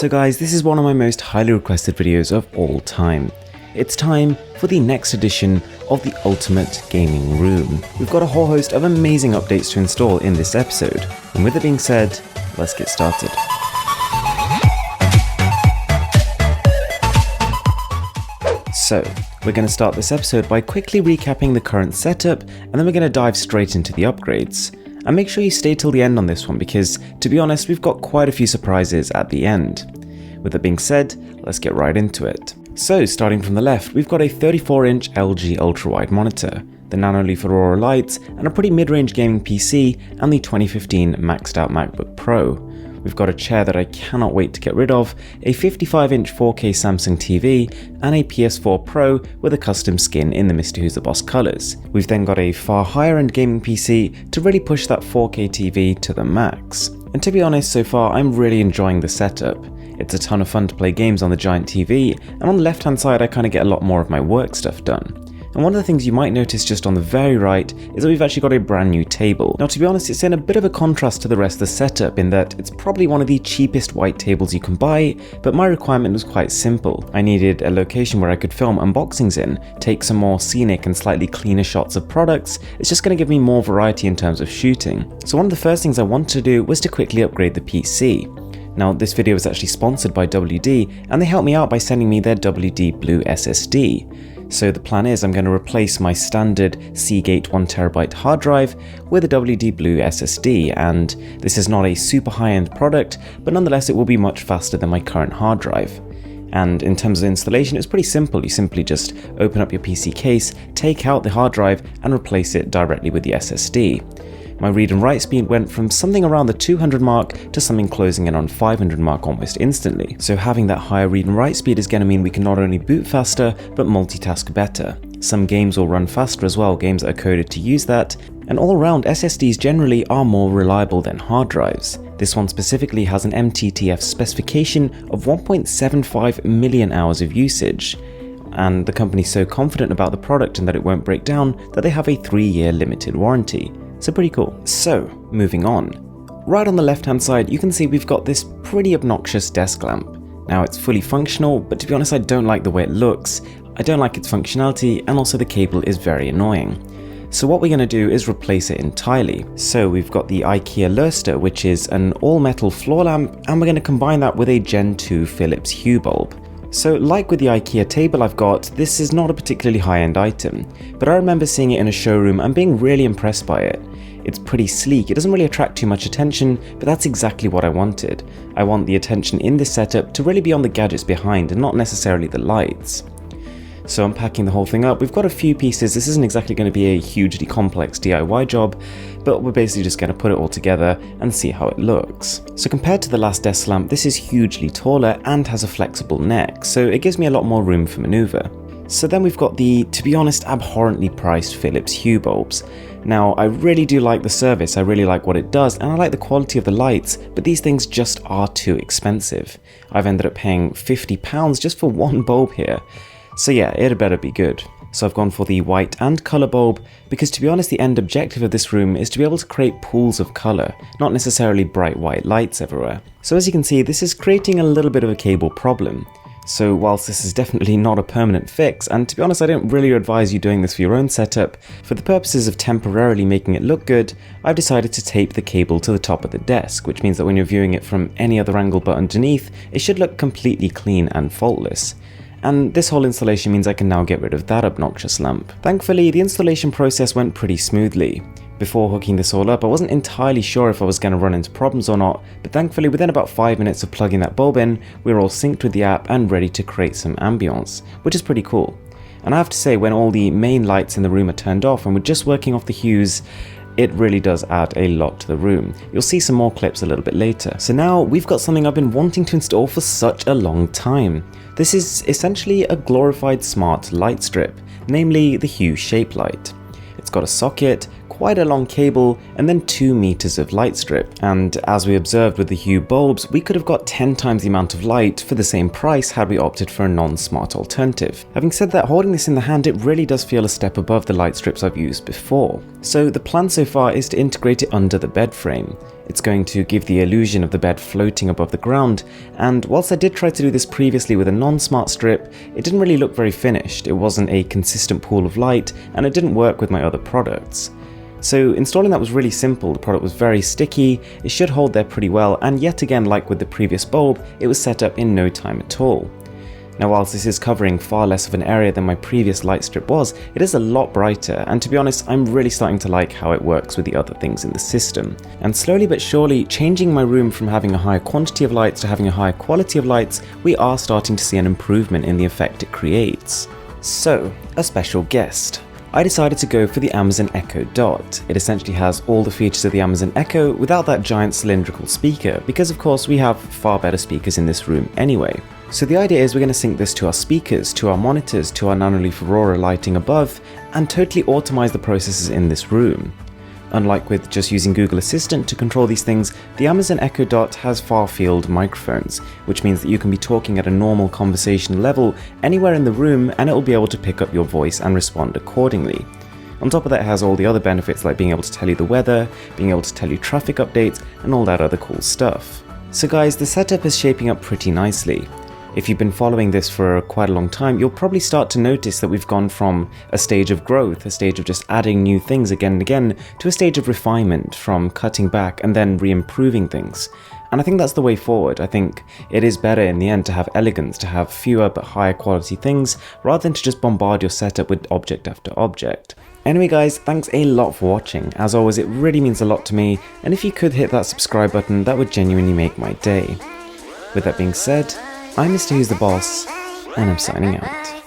So guys, this is one of my most highly requested videos of all time. It's time for the next edition of the Ultimate Gaming Room. We've got a whole host of amazing updates to install in this episode, and with it being said, let's get started. So, we're going to start this episode by quickly recapping the current setup, and then we're going to dive straight into the upgrades. And make sure you stay till the end on this one because, to be honest, we've got quite a few surprises at the end. With that being said, let's get right into it. So, starting from the left, we've got a 34-inch LG ultrawide monitor, the Nanoleaf Aurora lights, and a pretty mid-range gaming PC, and the 2015 maxed out MacBook Pro. We've got a chair that I cannot wait to get rid of, a 55-inch 4K Samsung TV, and a PS4 Pro with a custom skin in the Mr. Who's the Boss colours. We've then got a far higher end gaming PC to really push that 4K TV to the max. And to be honest, so far I'm really enjoying the setup. It's a ton of fun to play games on the giant TV, and on the left hand side I kind of get a lot more of my work stuff done. And one of the things you might notice just on the very right is that we've actually got a brand new table. Now to be honest, it's in a bit of a contrast to the rest of the setup in that it's probably one of the cheapest white tables you can buy, but my requirement was quite simple. I needed a location where I could film unboxings in, take some more scenic and slightly cleaner shots of products. It's just going to give me more variety in terms of shooting. So one of the first things I wanted to do was to quickly upgrade the PC. Now this video is actually sponsored by WD, and they helped me out by sending me their WD Blue SSD. So the plan is I'm going to replace my standard Seagate 1TB hard drive with a WD Blue SSD, and this is not a super high-end product, but nonetheless it will be much faster than my current hard drive. And in terms of installation, it's pretty simple. You simply just open up your PC case, take out the hard drive, and replace it directly with the SSD. My read and write speed went from something around the 200 mark to something closing in on 500 mark almost instantly. So having that higher read and write speed is going to mean we can not only boot faster, but multitask better. Some games will run faster as well, games that are coded to use that, and all around SSDs generally are more reliable than hard drives. This one specifically has an MTTF specification of 1.75 million hours of usage. And the company's so confident about the product and that it won't break down that they have a 3-year limited warranty. So pretty cool. So, moving on. Right on the left hand side you can see we've got this pretty obnoxious desk lamp. Now it's fully functional, but to be honest I don't like the way it looks, I don't like its functionality, and also the cable is very annoying. So what we're going to do is replace it entirely. So we've got the IKEA Lustre, which is an all metal floor lamp, and we're going to combine that with a Gen 2 Philips Hue bulb. So like with the IKEA table I've got, this is not a particularly high-end item, but I remember seeing it in a showroom and being really impressed by it. It's pretty sleek, it doesn't really attract too much attention, but that's exactly what I wanted. I want the attention in this setup to really be on the gadgets behind and not necessarily the lights. So unpacking the whole thing up, we've got a few pieces. This isn't exactly going to be a hugely complex DIY job, but we're basically just going to put it all together and see how it looks. So compared to the last desk lamp, this is hugely taller and has a flexible neck, so it gives me a lot more room for maneuver. So then we've got the, to be honest, abhorrently priced Philips Hue bulbs. Now, I really do like the service, I really like what it does, and I like the quality of the lights, but these things just are too expensive. I've ended up paying £50 just for one bulb here. So yeah, it had better be good. So I've gone for the white and colour bulb, because to be honest the end objective of this room is to be able to create pools of colour, not necessarily bright white lights everywhere. So as you can see, this is creating a little bit of a cable problem. So whilst this is definitely not a permanent fix, and to be honest I don't really advise you doing this for your own setup, for the purposes of temporarily making it look good, I've decided to tape the cable to the top of the desk, which means that when you're viewing it from any other angle but underneath, it should look completely clean and faultless. And this whole installation means I can now get rid of that obnoxious lamp. Thankfully, the installation process went pretty smoothly. Before hooking this all up, I wasn't entirely sure if I was going to run into problems or not, but thankfully within about 5 minutes of plugging that bulb in, we were all synced with the app and ready to create some ambience, which is pretty cool. And I have to say, when all the main lights in the room are turned off and we're just working off the hues, it really does add a lot to the room. You'll see some more clips a little bit later. So now we've got something I've been wanting to install for such a long time. This is essentially a glorified smart light strip, namely the Hue Shape Light. It's got a socket, quite a long cable, and then 2 meters of light strip. And as we observed with the Hue bulbs, we could have got 10 times the amount of light for the same price had we opted for a non-smart alternative. Having said that, holding this in the hand, it really does feel a step above the light strips I've used before. So the plan so far is to integrate it under the bed frame. It's going to give the illusion of the bed floating above the ground, and whilst I did try to do this previously with a non-smart strip, it didn't really look very finished. It wasn't a consistent pool of light, and it didn't work with my other products. So installing that was really simple. The product was very sticky, it should hold there pretty well, and yet again, like with the previous bulb, it was set up in no time at all. Now whilst this is covering far less of an area than my previous light strip was, it is a lot brighter, and to be honest, I'm really starting to like how it works with the other things in the system. And slowly but surely, changing my room from having a higher quantity of lights to having a higher quality of lights, we are starting to see an improvement in the effect it creates. So, a special guest. I decided to go for the Amazon Echo Dot. It essentially has all the features of the Amazon Echo without that giant cylindrical speaker, because of course we have far better speakers in this room anyway. So the idea is we're going to sync this to our speakers, to our monitors, to our Nanoleaf Aurora lighting above, and totally automize the processes in this room. Unlike with just using Google Assistant to control these things, the Amazon Echo Dot has far-field microphones, which means that you can be talking at a normal conversation level anywhere in the room and it will be able to pick up your voice and respond accordingly. On top of that, it has all the other benefits like being able to tell you the weather, being able to tell you traffic updates, and all that other cool stuff. So guys, the setup is shaping up pretty nicely. If you've been following this for quite a long time, you'll probably start to notice that we've gone from a stage of growth, a stage of just adding new things again and again, to a stage of refinement, from cutting back and then re-improving things. And I think that's the way forward. I think it is better in the end to have elegance, to have fewer but higher quality things, rather than to just bombard your setup with object after object. Anyway guys, thanks a lot for watching. As always, it really means a lot to me, and if you could hit that subscribe button, that would genuinely make my day. With that being said, I'm Mr. Who's the Boss, and I'm signing out.